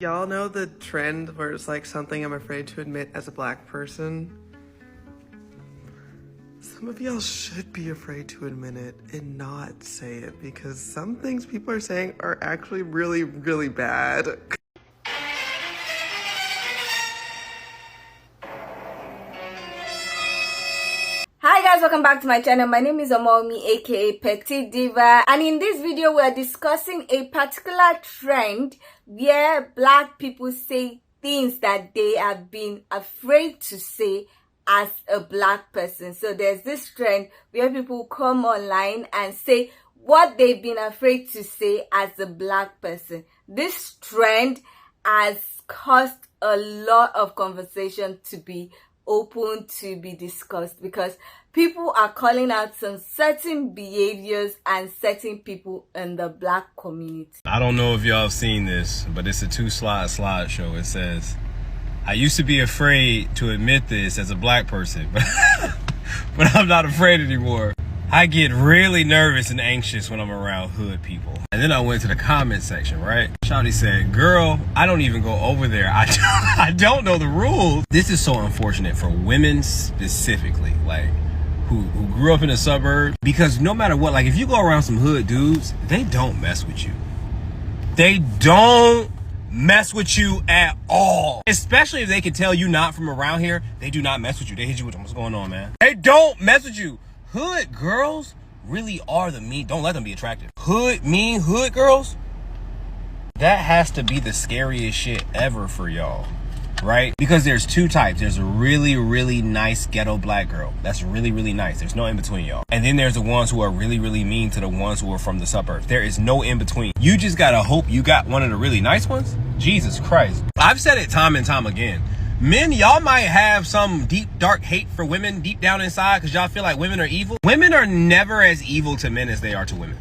Y'all know the trend where it's like something I'm afraid to admit as a black person? Some of y'all should be afraid to admit it and not say it, because some things people are saying are actually really, really bad. Hi guys, welcome back to my channel. My name is Omomi, aka Petite Diva, and in this video we are discussing a particular trend where black people say things that they have been afraid to say as a black person. So there's this trend where people come online and say what they've been afraid to say as a black person. This trend has caused a lot of conversation to be open to be discussed, because people are calling out some certain behaviors and certain people in the black community. I don't know if y'all have seen this, but it's a slide show. It says, I used to be afraid to admit this as a black person, but I'm not afraid anymore. I get really nervous and anxious when I'm around hood people. And then I went to the comment section, right? Shawty said, girl, I don't even go over there. I don't know the rules. This is so unfortunate for women specifically, like who grew up in the suburbs, because no matter what, like if you go around some hood dudes, they don't mess with you. They don't mess with you at all. Especially if they can tell you not from around here, they do not mess with you. They hit you with what's going on, man. They don't mess with you. Hood girls really are the mean. Don't let them be attractive. Mean hood girls, that has to be the scariest shit ever for y'all, right? Because there's two types. There's a really, really nice ghetto black girl. That's really, really nice. There's no in between, y'all. And then there's the ones who are really, really mean to the ones who are from the suburbs. There is no in between. You just gotta hope you got one of the really nice ones. Jesus Christ. I've said it time and time again. Men, y'all might have some deep, dark hate for women deep down inside because y'all feel like women are evil. Women are never as evil to men as they are to women.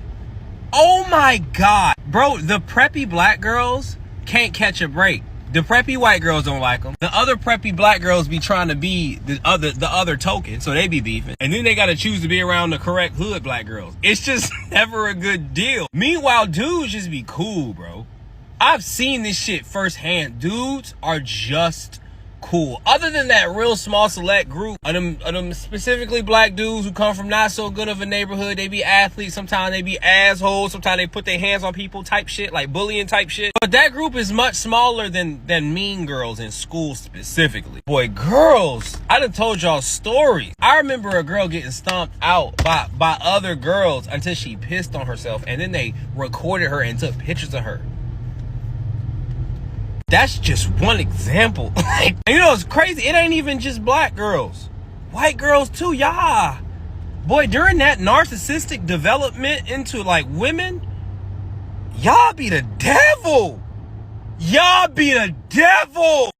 Oh my God. Bro, the preppy black girls can't catch a break. The preppy white girls don't like them. The other preppy black girls be trying to be the other token, so they be beefing. And then they got to choose to be around the correct hood black girls. It's just never a good deal. Meanwhile, dudes just be cool, bro. I've seen this shit firsthand. Dudes are just cool. Other than that real small select group of them specifically black dudes who come from not so good of a neighborhood, they be athletes, sometimes they be assholes, sometimes they put their hands on people type shit, like bullying type shit. But that group is much smaller than mean girls in school specifically. Boy, girls, I done told y'all stories. I remember a girl getting stomped out by other girls until she pissed on herself, and then they recorded her and took pictures of her. That's just one example. You know, it's crazy. It ain't even just black girls. White girls too, yeah. Boy, during that narcissistic development into like women, y'all be the devil. Y'all be the devil.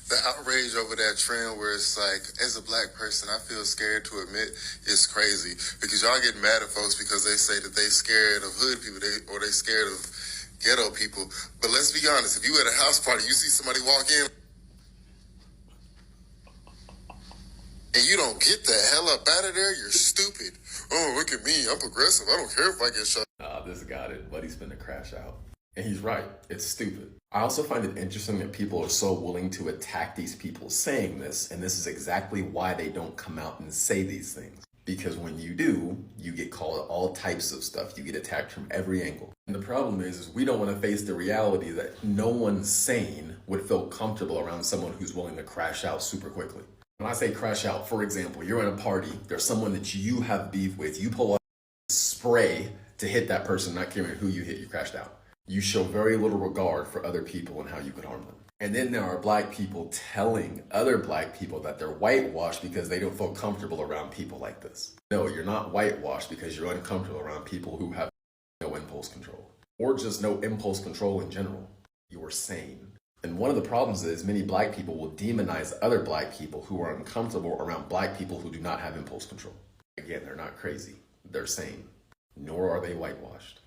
The outrage over that trend where it's like, as a black person, I feel scared to admit it's crazy. Because y'all get mad at folks because they say that they scared of hood people or they scared of ghetto people. But let's be honest, if you at a house party, you see somebody walk in and you don't get the hell up out of there, you're stupid. Oh, look at me, I'm progressive. I don't care if I get shot. This got it, but he's finna crash out. And he's right, it's stupid. I also find it interesting that people are so willing to attack these people saying this, and this is exactly why they don't come out and say these things. Because when you do, you get called all types of stuff. You get attacked from every angle. And the problem is we don't want to face the reality that no one sane would feel comfortable around someone who's willing to crash out super quickly. When I say crash out, for example, you're in a party, there's someone that you have beef with, you pull out spray to hit that person, not caring who you hit, you crashed out. You show very little regard for other people and how you could harm them. And then there are black people telling other black people that they're whitewashed because they don't feel comfortable around people like this. No, you're not whitewashed because you're uncomfortable around people who have no impulse control. Or just no impulse control in general. You're sane. And one of the problems is many black people will demonize other black people who are uncomfortable around black people who do not have impulse control. Again, they're not crazy. They're sane. Nor are they whitewashed.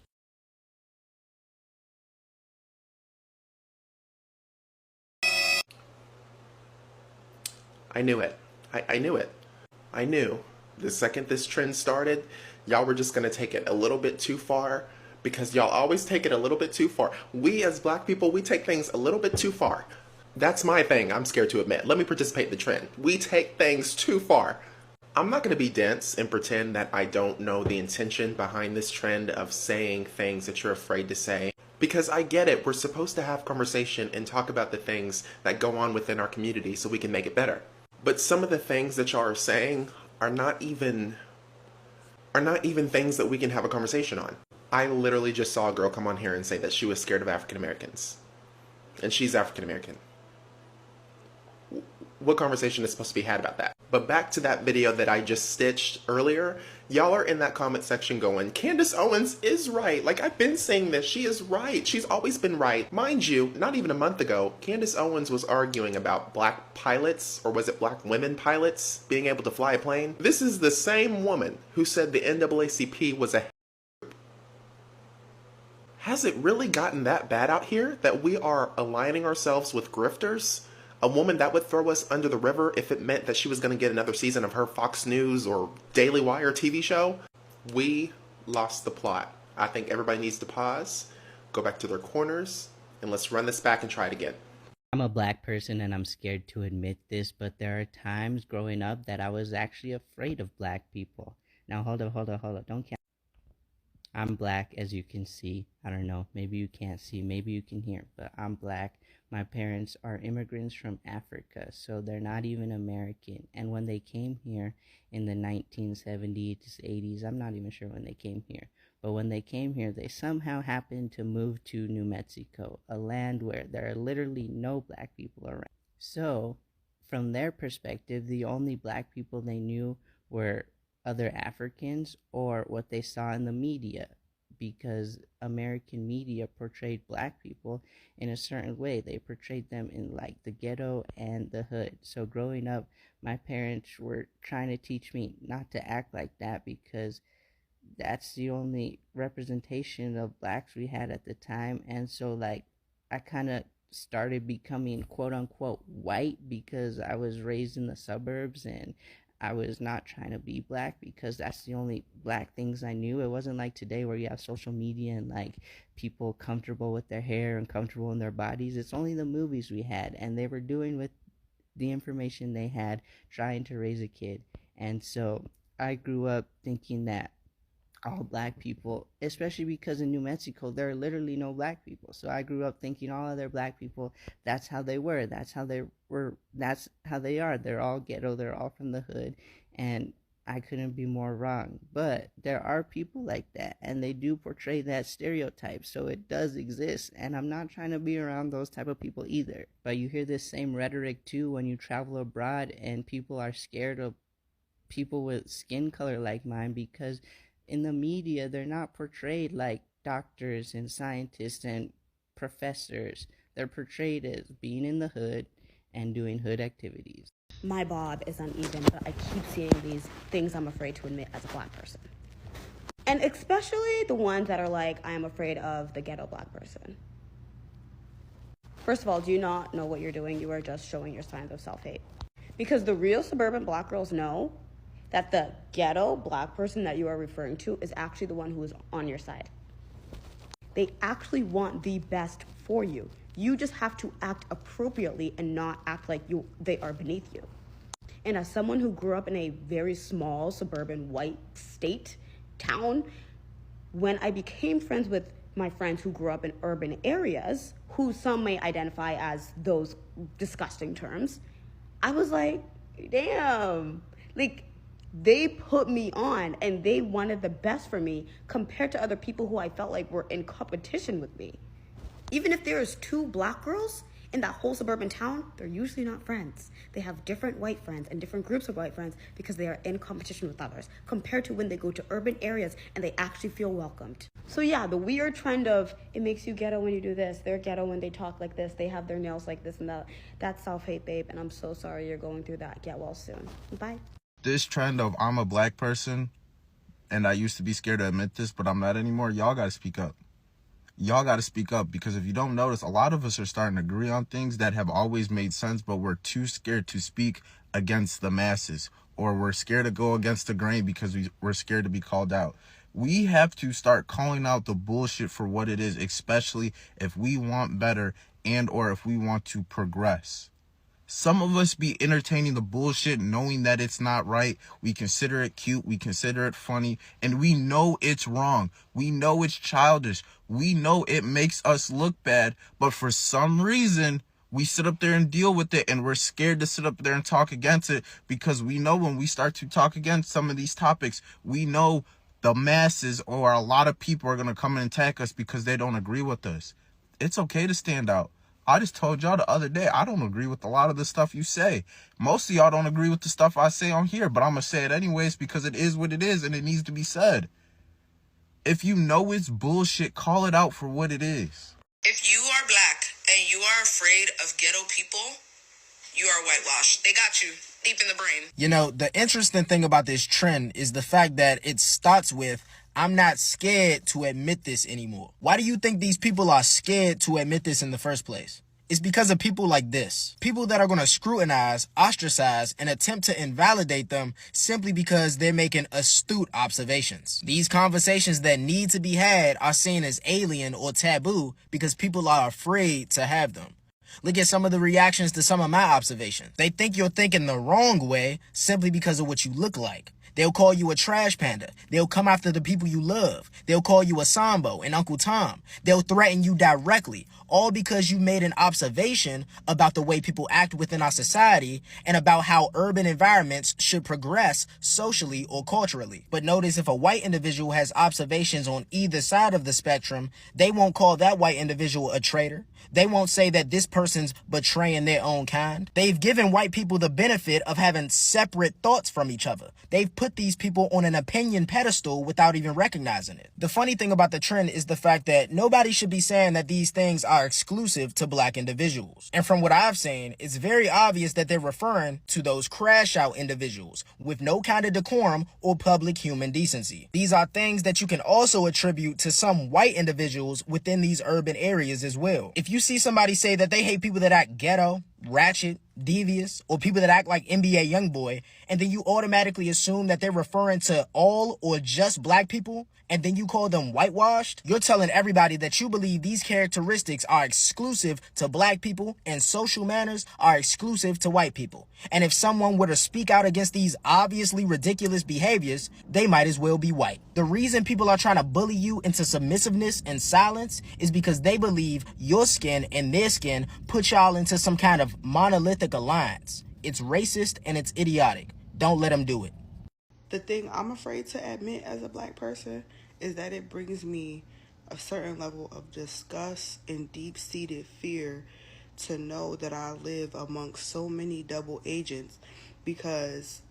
I knew it. I knew it. I knew. The second this trend started, y'all were just gonna take it a little bit too far, because y'all always take it a little bit too far. We as black people, we take things a little bit too far. That's my thing, I'm scared to admit. Let me participate in the trend. We take things too far. I'm not gonna be dense and pretend that I don't know the intention behind this trend of saying things that you're afraid to say. Because I get it, we're supposed to have conversation and talk about the things that go on within our community so we can make it better. But some of the things that y'all are saying are not even things that we can have a conversation on. I literally just saw a girl come on here and say that she was scared of African Americans. And she's African American. What conversation is supposed to be had about that? But back to that video that I just stitched earlier, y'all are in that comment section going, Candace Owens is right. Like, I've been saying this, she is right. She's always been right. Mind you, not even a month ago, Candace Owens was arguing about black pilots, or was it black women pilots, being able to fly a plane. This is the same woman who said the NAACP was a Has it really gotten that bad out here that we are aligning ourselves with grifters? A woman that would throw us under the river if it meant that she was going to get another season of her Fox News or Daily Wire TV show? We lost the plot. I think everybody needs to pause, go back to their corners, and let's run this back and try it again. I'm a black person and I'm scared to admit this, but there are times growing up that I was actually afraid of black people. Now hold up, don't count. I'm black, as you can see. I don't know, maybe you can't see, maybe you can hear, but I'm black. My parents are immigrants from Africa, so they're not even American. And when they came here in the 1970s, 80s, I'm not even sure when they came here, but when they came here, they somehow happened to move to New Mexico, a land where there are literally no black people around. So, from their perspective, the only black people they knew were other Africans or what they saw in the media, because American media portrayed black people in a certain way. They portrayed them in like the ghetto and the hood. So growing up, my parents were trying to teach me not to act like that, because that's the only representation of blacks we had at the time. And so like I kind of started becoming quote unquote white because I was raised in the suburbs and I was not trying to be black because that's the only black things I knew. It wasn't like today where you have social media and like people comfortable with their hair and comfortable in their bodies. It's only the movies we had, and they were doing with the information they had, trying to raise a kid. And so I grew up thinking that all black people, especially because in New Mexico there are literally no black people, so I grew up thinking all other black people, that's how they were, that's how they are, they're all ghetto, they're all from the hood, and I couldn't be more wrong. But there are people like that, and they do portray that stereotype, so it does exist, and I'm not trying to be around those type of people either. But you hear this same rhetoric too when you travel abroad and people are scared of people with skin color like mine, because in the media, they're not portrayed like doctors and scientists and professors. They're portrayed as being in the hood and doing hood activities. My bob is uneven, but I keep seeing these things I'm afraid to admit as a black person. And especially the ones that are like, I am afraid of the ghetto black person. First of all, do you not know what you're doing? You are just showing your signs of self-hate. Because the real suburban black girls know that the ghetto black person that you are referring to is actually the one who is on your side. They actually want the best for you. You just have to act appropriately and not act like they are beneath you. And as someone who grew up in a very small suburban white state town, when I became friends with my friends who grew up in urban areas, who some may identify as those disgusting terms, I was like, damn, like, they put me on and they wanted the best for me compared to other people who I felt like were in competition with me. Even if there is 2 black girls in that whole suburban town, they're usually not friends. They have different white friends and different groups of white friends because they are in competition with others, compared to when they go to urban areas and they actually feel welcomed. So yeah, the weird trend of it makes you ghetto when you do this, they're ghetto when they talk like this, they have their nails like this and that, that's self-hate, babe, and I'm so sorry you're going through that. Get well soon. Bye. This trend of I'm a black person and I used to be scared to admit this, but I'm not anymore. Y'all got to speak up. Y'all got to speak up, because if you don't notice, a lot of us are starting to agree on things that have always made sense, but we're too scared to speak against the masses, or we're scared to go against the grain because we're scared to be called out. We have to start calling out the bullshit for what it is, especially if we want better and or if we want to progress. Some of us be entertaining the bullshit knowing that it's not right. We consider it cute. We consider it funny. And we know it's wrong. We know it's childish. We know it makes us look bad. But for some reason, we sit up there and deal with it. And we're scared to sit up there and talk against it because we know when we start to talk against some of these topics, we know the masses or a lot of people are going to come and attack us because they don't agree with us. It's okay to stand out. I just told y'all the other day, I don't agree with a lot of the stuff you say. Most of y'all don't agree with the stuff I say on here, but I'm going to say it anyways because it is what it is and it needs to be said. If you know it's bullshit, call it out for what it is. If you are black and you are afraid of ghetto people, you are whitewashed. They got you deep in the brain. You know, the interesting thing about this trend is the fact that it starts with, I'm not scared to admit this anymore. Why do you think these people are scared to admit this in the first place? It's because of people like this. People that are going to scrutinize, ostracize, and attempt to invalidate them simply because they're making astute observations. These conversations that need to be had are seen as alien or taboo because people are afraid to have them. Look at some of the reactions to some of my observations. They think you're thinking the wrong way simply because of what you look like. They'll call you a trash panda. They'll come after the people you love. They'll call you a Sambo and Uncle Tom. They'll threaten you directly, all because you made an observation about the way people act within our society and about how urban environments should progress socially or culturally. But notice if a white individual has observations on either side of the spectrum, they won't call that white individual a traitor. They won't say that this person's betraying their own kind. They've given white people the benefit of having separate thoughts from each other. They've put these people on an opinion pedestal without even recognizing it. The funny thing about the trend is the fact that nobody should be saying that these things are exclusive to black individuals. And from what I've seen, it's very obvious that they're referring to those crash out individuals with no kind of decorum or public human decency. These are things that you can also attribute to some white individuals within these urban areas as well. If you see somebody say that they hate people that act ghetto, ratchet, devious, or people that act like NBA Youngboy, and then you automatically assume that they're referring to all or just black people, and then you call them whitewashed, you're telling everybody that you believe these characteristics are exclusive to black people and social manners are exclusive to white people. And if someone were to speak out against these obviously ridiculous behaviors, they might as well be white. The reason people are trying to bully you into submissiveness and silence is because they believe your skin and their skin put y'all into some kind of monolithic alliance. It's racist and it's idiotic. Don't let them do it. The thing I'm afraid to admit as a black person is that it brings me a certain level of disgust and deep-seated fear to know that I live amongst so many double agents, because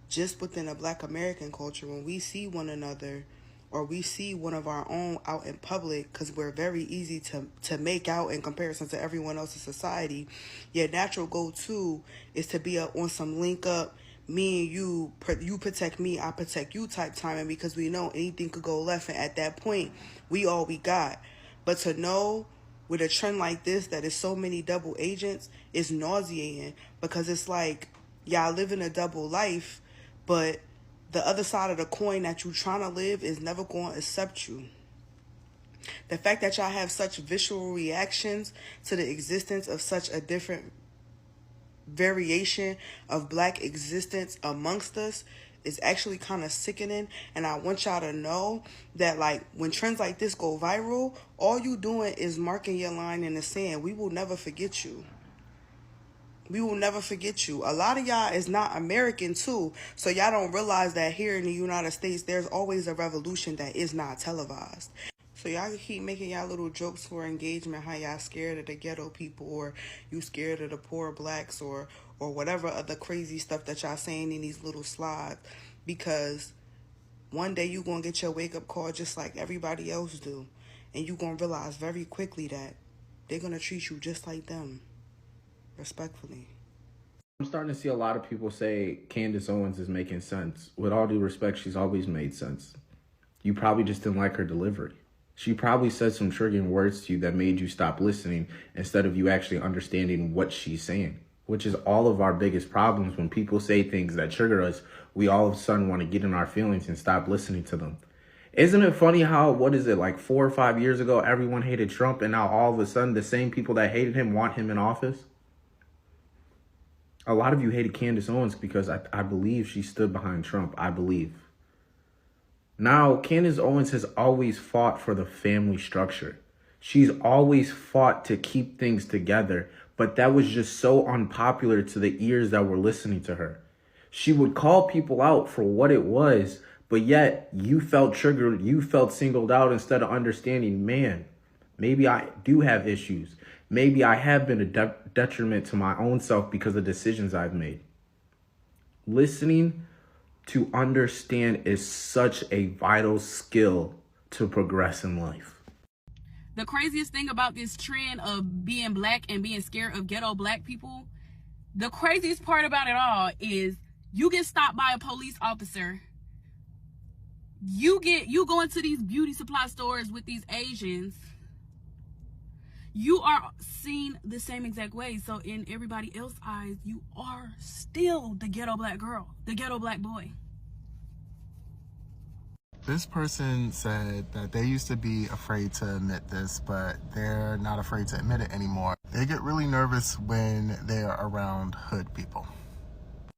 just within a black American culture, when we see one another or we see one of our own out in public, because we're very easy to make out in comparison to everyone else in society, your natural go-to is to be on some link up, me and you protect me, I protect you type timing, because we know anything could go left, and at that point, we all we got. But to know with a trend like this that is so many double agents is nauseating, because it's like y'all living a double life, but the other side of the coin that you're trying to live is never going to accept you. The fact that y'all have such visceral reactions to the existence of such a different variation of black existence amongst us is actually kind of sickening. And I want y'all to know that, like, when trends like this go viral, all you doing is marking your line in the sand. We will never forget you. We will never forget you. A lot of y'all is not American too, so y'all don't realize that here in the United States, there's always a revolution that is not televised. So y'all can keep making y'all little jokes for engagement, how y'all scared of the ghetto people, or you scared of the poor blacks, or whatever other crazy stuff that y'all saying in these little slides, because one day you gonna get your wake-up call just like everybody else do, and you gonna realize very quickly that they're gonna treat you just like them. Respectfully. I'm starting to see a lot of people say Candace Owens is making sense. With all due respect, she's always made sense. You probably just didn't like her delivery. She probably said some triggering words to you that made you stop listening instead of you actually understanding what she's saying, which is all of our biggest problems. When people say things that trigger us, we all of a sudden want to get in our feelings and stop listening to them. Isn't it funny how, what is it, like 4 or 5 years ago, everyone hated Trump, and now all of a sudden the same people that hated him want him in office? A lot of you hated Candace Owens because I believe she stood behind Trump. I believe. Now, Candace Owens has always fought for the family structure. She's always fought to keep things together, but that was just so unpopular to the ears that were listening to her. She would call people out for what it was, but yet you felt triggered, you felt singled out instead of understanding, man, maybe I do have issues. Maybe I have been a detriment to my own self because of decisions I've made. Listening to understand is such a vital skill to progress in life. The craziest thing about this trend of being black and being scared of ghetto black people, the craziest part about it all is you get stopped by a police officer. You go into these beauty supply stores with these Asians. You are seen the same exact way. So in everybody else's eyes, you are still the ghetto black girl, the ghetto black boy. This person said that they used to be afraid to admit this, but they're not afraid to admit it anymore. They get really nervous when they're around hood people.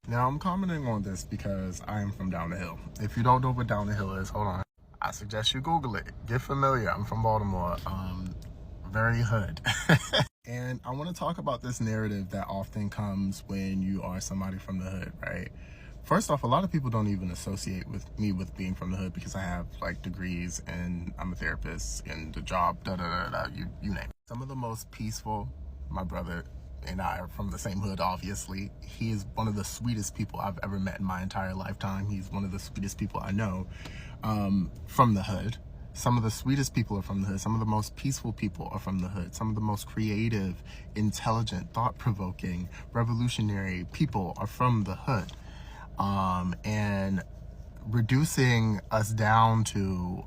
Now, I'm commenting on this because I am from down the hill. If you don't know what down the hill is, hold on. I suggest you Google it. Get familiar. I'm from Baltimore. Very hood. And I want to talk about this narrative that often comes when you are somebody from the hood, right? First off, a lot of people don't even associate with me with being from the hood because I have like degrees and I'm a therapist and the job, you name it. Some of the most peaceful, my brother and I are from the same hood, obviously. He is one of the sweetest people I've ever met in my entire lifetime. He's one of the sweetest people I know from the hood. Some of the sweetest people are from the hood. Some of the most peaceful people are from the hood. Some of the most creative, intelligent, thought-provoking, revolutionary people are from the hood. And reducing us down to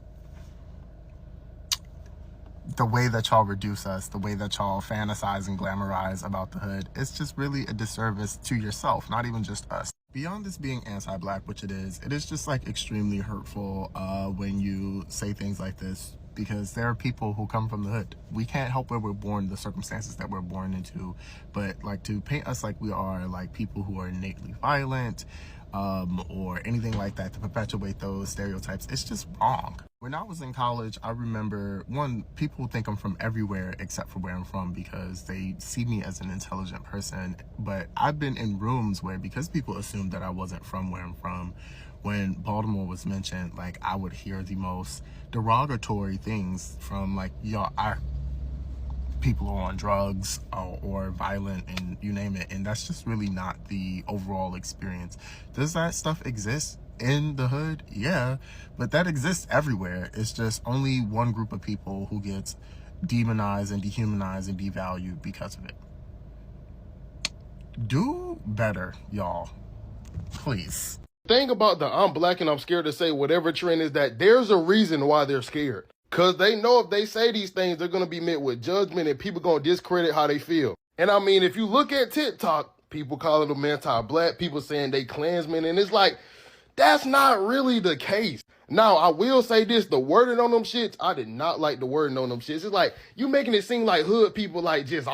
the way that y'all reduce us, the way that y'all fantasize and glamorize about the hood, it's just really a disservice to yourself, not even just us. Beyond this being anti-black, which it is just like extremely hurtful when you say things like this, because there are people who come from the hood. We can't help where we're born, the circumstances that we're born into, but like to paint us like we are like people who are innately violent or anything like that, to perpetuate those stereotypes, it's just wrong. When I was in college, I remember, one, people think I'm from everywhere except for where I'm from because they see me as an intelligent person. But I've been in rooms where, because people assumed that I wasn't from where I'm from, when Baltimore was mentioned, like I would hear the most derogatory things from like, y'all, people are on drugs or violent and you name it. And that's just really not the overall experience. Does that stuff exist in the hood? Yeah, but that exists everywhere. It's just only one group of people who gets demonized and dehumanized and devalued because of it. Do better, y'all. Please. Thing about the I'm black and I'm scared to say whatever trend is that there's a reason why they're scared. Because they know if they say these things, they're going to be met with judgment and people going to discredit how they feel. And I mean, if you look at TikTok, people calling them anti-black, people saying they Klansmen, and it's like, that's not really the case. Now, I will say this, the wording on them shits, I did not like the wording on them shits. It's like, you making it seem like hood people like just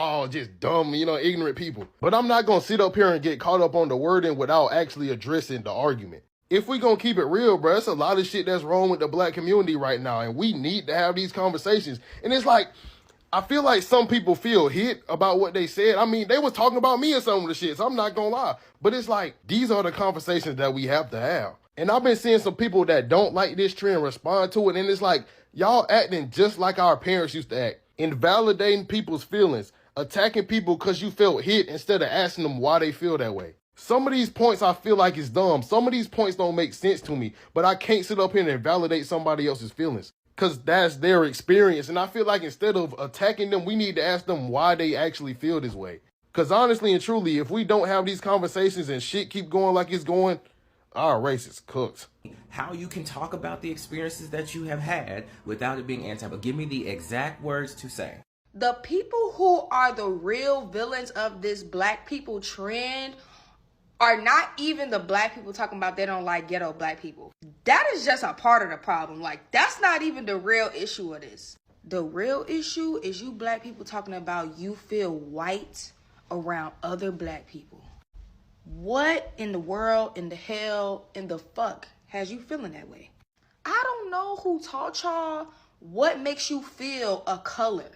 dumb, ignorant people. But I'm not going to sit up here and get caught up on the wording without actually addressing the argument. If we gonna keep it real, bro, it's a lot of shit that's wrong with the black community right now, and we need to have these conversations. And it's like, I feel like some people feel hit about what they said. I mean, they was talking about me and some of the shit, so I'm not gonna lie. But it's like, these are the conversations that we have to have. And I've been seeing some people that don't like this trend respond to it, and it's like, y'all acting just like our parents used to act, invalidating people's feelings, attacking people because you felt hit instead of asking them why they feel that way. Some of these points I feel like is dumb. Some of these points don't make sense to me, but I can't sit up here and invalidate somebody else's feelings because that's their experience. And I feel like instead of attacking them, we need to ask them why they actually feel this way. Because honestly and truly, if we don't have these conversations and shit keep going like it's going, our race is cooked. How you can talk about the experiences that you have had without it being anti, but give me the exact words to say. The people who are the real villains of this black people trend are not even the black people talking about they don't like ghetto black people. That is just a part of the problem. Like, that's not even the real issue of this. The real issue is you black people talking about you feel white around other black people. What in the world, in the hell, in the fuck has you feeling that way? I don't know who taught y'all what makes you feel a color.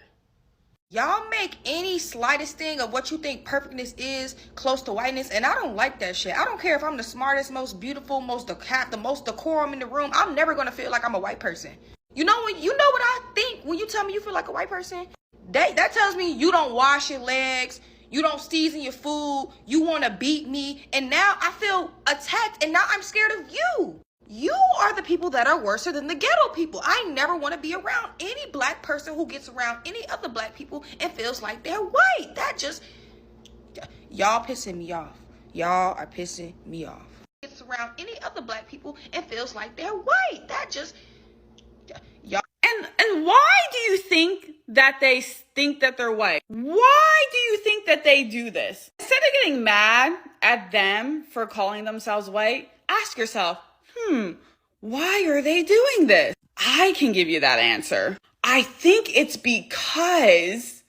Y'all make any slightest thing of what you think perfectness is close to whiteness, and I don't like that shit. I don't care if I'm the smartest, most beautiful, the most decorum in the room. I'm never gonna feel like I'm a white person. You know what I think when you tell me you feel like a white person? That tells me you don't wash your legs, you don't season your food, you wanna beat me, and now I feel attacked, and now I'm scared of you. You are the people that are worse than the ghetto people. I never want to be around any black person who gets around any other black people and feels like they're white. Y'all pissing me off. Y'all are pissing me off. Gets around any other black people and feels like they're white. Y'all. And why do you think that they think that they're white? Why do you think that they do this? Instead of getting mad at them for calling themselves white, ask yourself, why are they doing this? I can give you that answer. I think it's because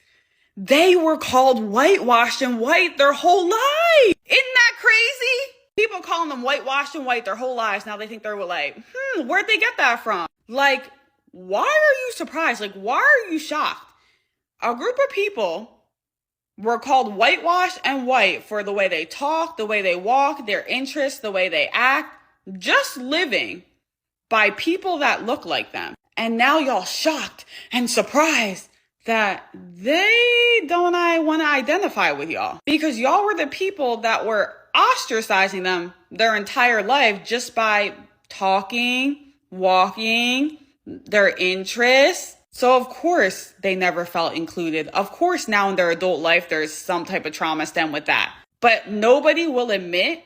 they were called whitewashed and white their whole life. Isn't that crazy? People calling them whitewashed and white their whole lives. Now they think they're like, where'd they get that from? Like, why are you surprised? Like, why are you shocked? A group of people were called whitewashed and white for the way they talk, the way they walk, their interests, the way they act, just living by people that look like them. And now y'all shocked and surprised that they don't want to identify with y'all, because y'all were the people that were ostracizing them their entire life just by talking, walking, their interests. So of course they never felt included. Of course now in their adult life there's some type of trauma stem with that. But nobody will admit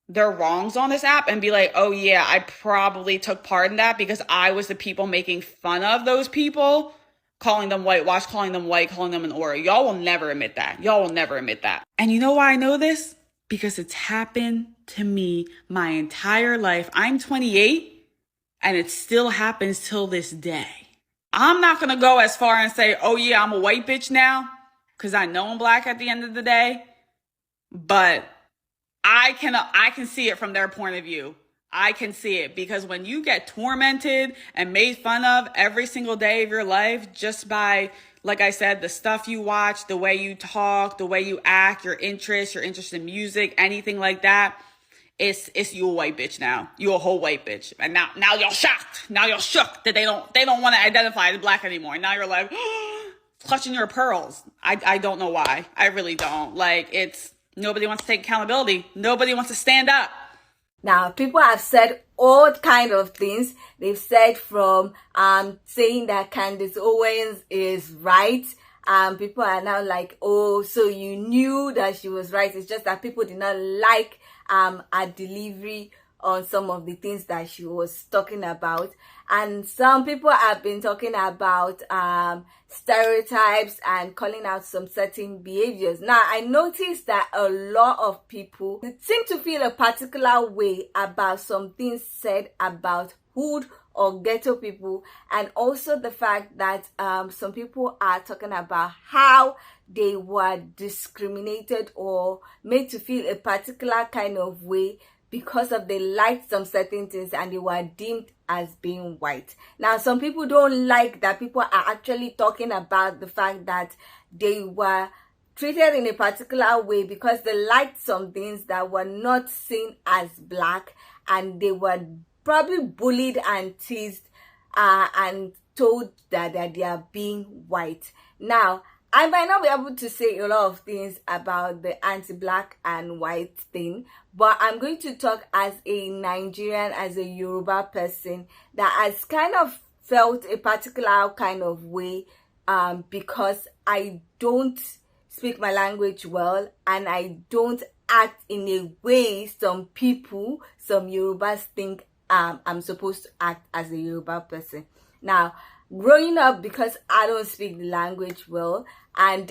their wrongs on this app and be like, oh yeah, I probably took part in that because I was the people making fun of those people, calling them whitewashed, calling them white, calling them an aura. Y'all will never admit that. Y'all will never admit that. And you know why I know this? Because it's happened to me my entire life. I'm 28 and it still happens till this day. I'm not gonna go as far and say, oh yeah, I'm a white bitch now, because I know I'm black at the end of the day. But I can see it from their point of view. I can see it, because when you get tormented and made fun of every single day of your life just by, like I said, the stuff you watch, the way you talk, the way you act, your interests, your interest in music, anything like that, it's you a white bitch now. You a whole white bitch. And now you're shocked. Now you're shook that they don't want to identify as black anymore. Now you're like clutching your pearls. I don't know why. I really don't. Like, nobody wants to take accountability. Nobody wants to stand up. Now, people have said all kind of things. They've said from saying that Candace Owens is right. People are now like, oh, so you knew that she was right. It's just that people did not like her delivery on some of the things that she was talking about. And some people have been talking about stereotypes and calling out some certain behaviors. Now, I noticed that a lot of people seem to feel a particular way about some things said about hood or ghetto people, and also the fact that some people are talking about how they were discriminated or made to feel a particular kind of way because of they liked some certain things and they were deemed as being white. Now, some people don't like that people are actually talking about the fact that they were treated in a particular way because they liked some things that were not seen as black, and they were probably bullied and teased and told that they are being white. Now, I might not be able to say a lot of things about the anti-black and white thing, but I'm going to talk as a Nigerian, as a Yoruba person that has kind of felt a particular kind of way because I don't speak my language well, and I don't act in a way some people, some Yorubas think I'm supposed to act as a Yoruba person. Now, growing up, because I don't speak the language well, and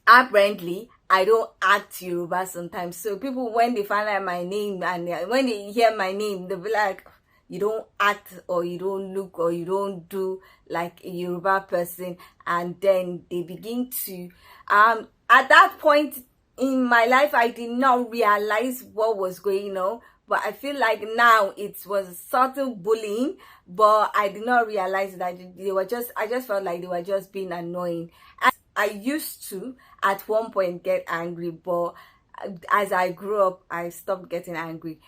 apparently I don't act Yoruba sometimes. So people, when they find out my name and when they hear my name, they'll be like, you don't act or you don't look or you don't do like a Yoruba person. And then they begin to, at that point in my life, I did not realize what was going on. But I feel like now it was subtle bullying, but I did not realize that they were just, I just felt like they were just being annoying. And I used to, at one point, get angry, but as I grew up, I stopped getting angry.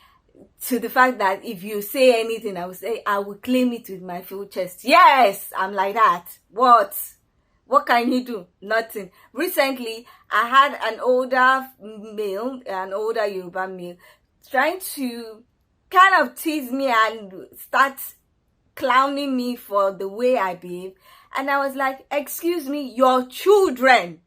To the fact that if you say anything, I will claim it with my full chest. Yes, I'm like that. What can you do? Nothing. Recently, I had an older Yoruba male, trying to kind of tease me and start clowning me for the way I behave. And I was like, excuse me, your children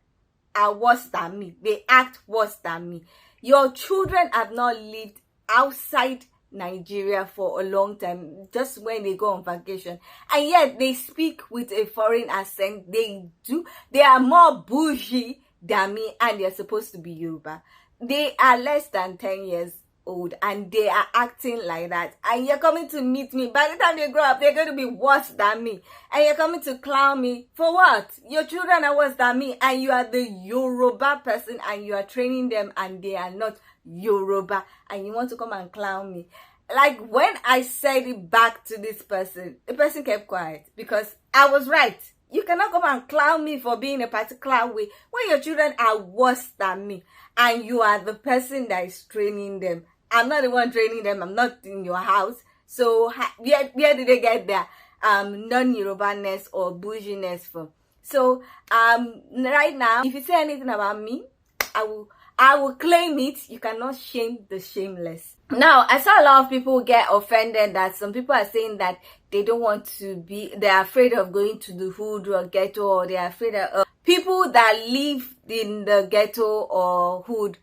are worse than me. They act worse than me. Your children have not lived outside Nigeria for a long time, just when they go on vacation, and yet they speak with a foreign accent. They are more bougie than me, and they're supposed to be Yoruba. They are less than 10 years old and they are acting like that, and you're coming to meet me. By the time they grow up, they're going to be worse than me, and you're coming to clown me for what? Your children are worse than me, and you are the Yoruba person, and you are training them, and they are not Yoruba, and you want to come and clown me. Like, when I said it back to this person, the person kept quiet because I was right. You cannot come and clown me for being a particular way when your children are worse than me, and you are the person that is training them. I'm not the one training them. I'm not in your house. So where did they get their non-Yoruba-ness or bougie-ness from? So right now, if you say anything about me, I will claim it. You cannot shame the shameless. Now, I saw a lot of people get offended that some people are saying that they don't want to be, they're afraid of going to the hood or ghetto, or they're afraid of people that live in the ghetto or hood.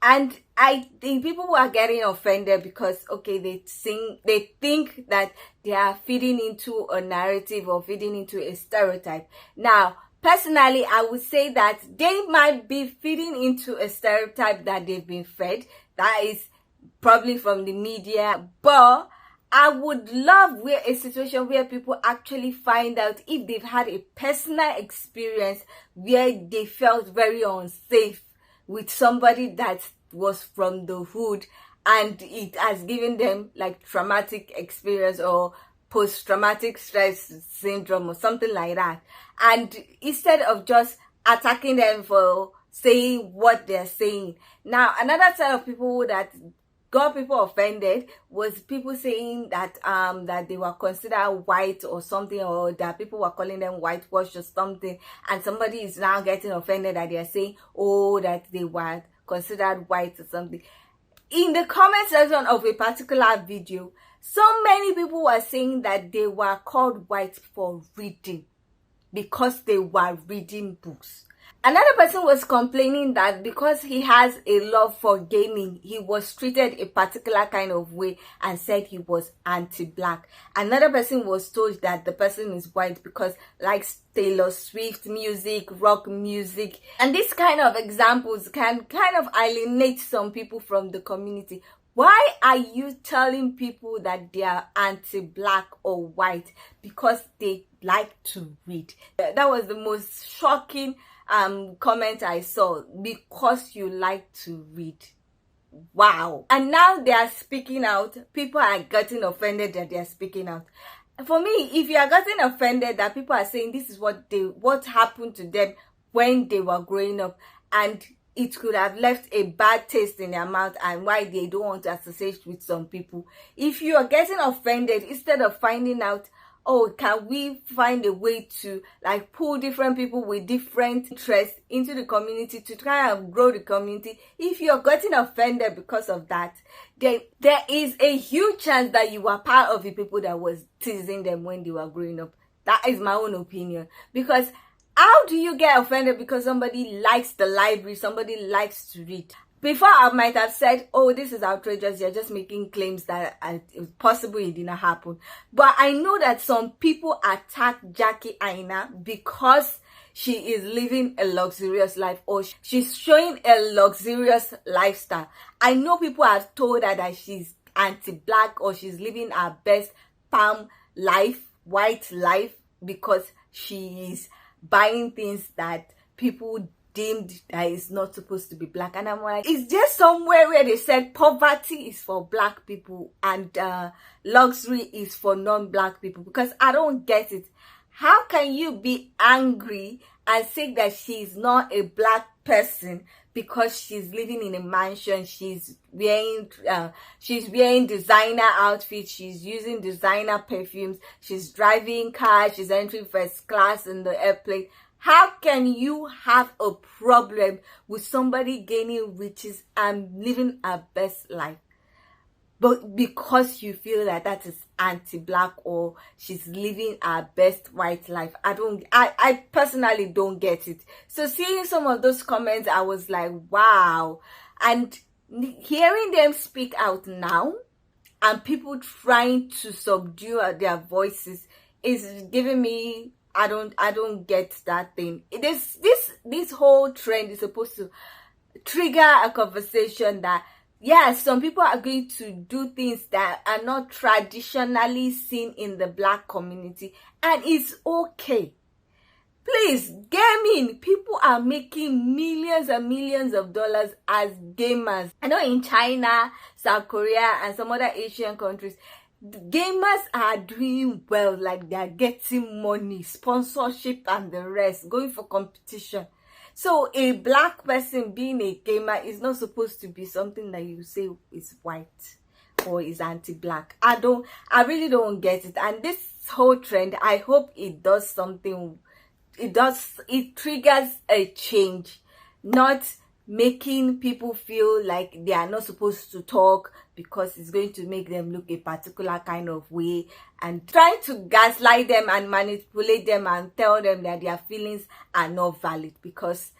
And I think people who are getting offended because, okay, they think that they are feeding into a narrative or feeding into a stereotype. Now, personally, I would say that they might be feeding into a stereotype that they've been fed. That is probably from the media. But I would love a situation where people actually find out if they've had a personal experience where they felt very unsafe with somebody that was from the hood, and it has given them like traumatic experience or post-traumatic stress syndrome or something like that. And instead of just attacking them for saying what they're saying. Now, another set of people that got people offended was people saying that that they were considered white or something, or that people were calling them whitewash or something, and somebody is now getting offended that they are saying, oh, that they were considered white or something. In the comment section of a particular video, so many people were saying that they were called white for reading, because they were reading books. Another person was complaining that because he has a love for gaming, he was treated a particular kind of way and said he was anti-black. Another person was told that the person is white because likes Taylor Swift music, rock music. And this kind of examples can kind of alienate some people from the community. Why are you telling people that they are anti-black or white? Because they like to read. That was the most shocking comment I saw. Because you like to read. Wow. And now they are speaking out. People are getting offended that they are speaking out. For me, if you are getting offended that people are saying this is what happened to them when they were growing up, and it could have left a bad taste in their mouth, and why they don't want to associate with some people. If you are getting offended, instead of finding out, oh, can we find a way to like pull different people with different interests into the community to try and grow the community, if you're getting offended because of that, then there is a huge chance that you were part of the people that was teasing them when they were growing up. That is my own opinion. Because how do you get offended because somebody likes the library, somebody likes to read? Before, I might have said, oh, this is outrageous, you're just making claims that it's possible it did not happen. But I know that some people attack Jackie Aina because she is living a luxurious life or she's showing a luxurious lifestyle. I know people have told her that she's anti-black or she's living her best palm life, white life, because she is buying things that people deemed that is not supposed to be black. And I'm like, is there somewhere where they said poverty is for black people and luxury is for non-black people? Because I don't get it. How can you be angry and say that she's not a black person because she's living in a mansion, she's wearing designer outfits, she's using designer perfumes, she's driving cars, she's entering first class in the airplane? How can you have a problem with somebody gaining riches and living her best life, but because you feel that that is anti-black or she's living her best white life? I personally don't get it. So seeing some of those comments, I was like, wow. And hearing them speak out now and people trying to subdue their voices is giving me, I don't get that thing. This whole trend is supposed to trigger a conversation that, yes, some people are going to do things that are not traditionally seen in the black community, and it's okay. Please, gaming, people are making millions and millions of dollars as gamers. I know in China, South Korea, and some other Asian countries, gamers are doing well, like they are getting money, sponsorship and the rest, going for competition. So a black person being a gamer is not supposed to be something that you say is white or is anti-black. I really don't get it. And this whole trend, I hope it does something. It triggers a change, not making people feel like they are not supposed to talk because it's going to make them look a particular kind of way, and trying to gaslight them and manipulate them and tell them that their feelings are not valid because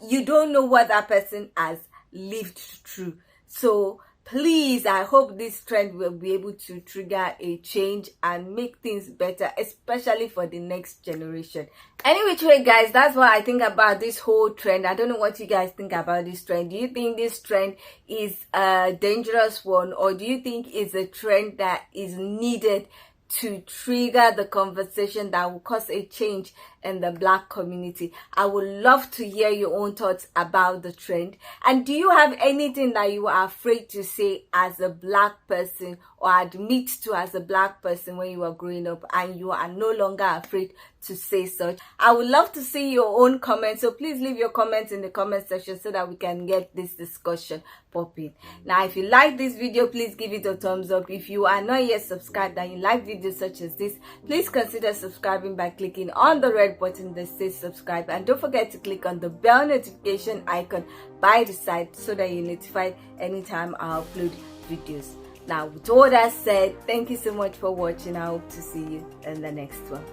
you don't know what that person has lived through. So please, I hope this trend will be able to trigger a change and make things better, especially for the next generation. Anyway, guys, that's what I think about this whole trend. I don't know what you guys think about this trend. Do you think this trend is a dangerous one, or do you think it's a trend that is needed to trigger the conversation that will cause a change in the black community? I would love to hear your own thoughts about the trend. And do you have anything that you are afraid to say as a black person or admit to as a black person when you were growing up and you are no longer afraid to say such? I would love to see your own comments, so please leave your comments in the comment section so that we can get this discussion popping. Now, if you like this video, please give it a thumbs up. If you are not yet subscribed and you like videos such as this, please consider subscribing by clicking on the red button that says subscribe, and don't forget to click on the bell notification icon by the side so that you're notified anytime I upload videos. Now, with all that said, thank you so much for watching. I hope to see you in the next one.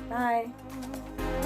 Bye.